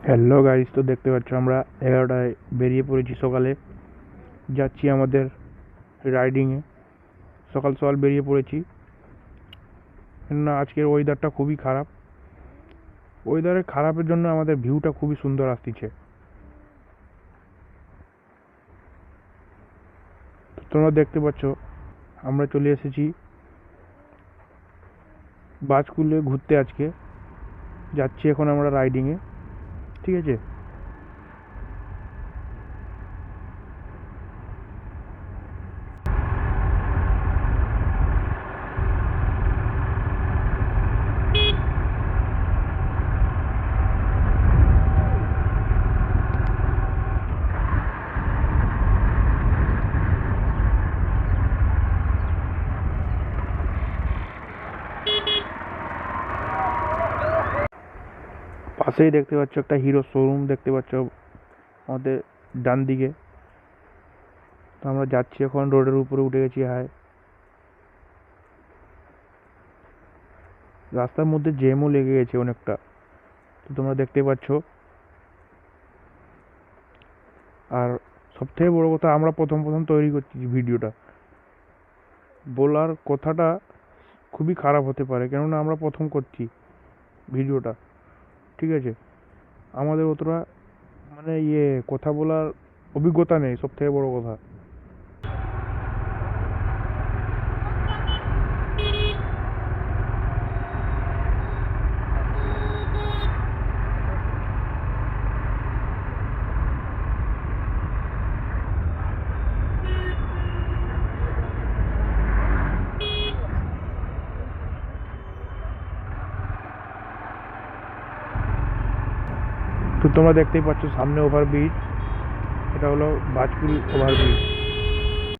Hello guys, তো দেখতে পাচ্ছ আমরা 11টায় বেরিয়ে পড়েছি। সকালে যাচ্ছি আমাদের রাইডিংয়ে। সকাল সকাল বেরিয়ে পড়েছি, না আজকের ওয়েদারটা খুবই খারাপ। ওয়েদারের খারাপের জন্য আমাদের ভিউটা খুবই সুন্দর আসতেছে। তো তোমরা দেখতে পাচ্ছ আমরা চলে এসেছি বাজকুলে ঘুরতে। আজকে যাচ্ছি এখন আমরা রাইডিংয়ে, ঠিক আছে। পাশেই দেখতে পাচ্ছ একটা হিরো শোরুম দেখতে পাচ্ছ আমাদের ডান দিকে। তো আমরা যাচ্ছি এখন, রোডের উপরে উঠে গেছি। হাই, রাস্তার মধ্যে জ্যামও লেগে গেছে অনেকটা, তো তোমরা দেখতে পাচ্ছ। আর সবথেকে বড় কথা, আমরা প্রথম প্রথম তৈরি করছি ভিডিওটা, বলার কথাটা খুবই খারাপ হতে পারে, কেননা আমরা প্রথম করছি ভিডিওটা, ঠিক আছে। আমাদের অতটা মানে কথা বলার অভিজ্ঞতা নেই, সব থেকে বড় কথা। তো তোমরা দেখতেই পাচ্ছ সামনে ওভারব্রিজ, এটা হলো বাজকুল ওভারব্রিজ।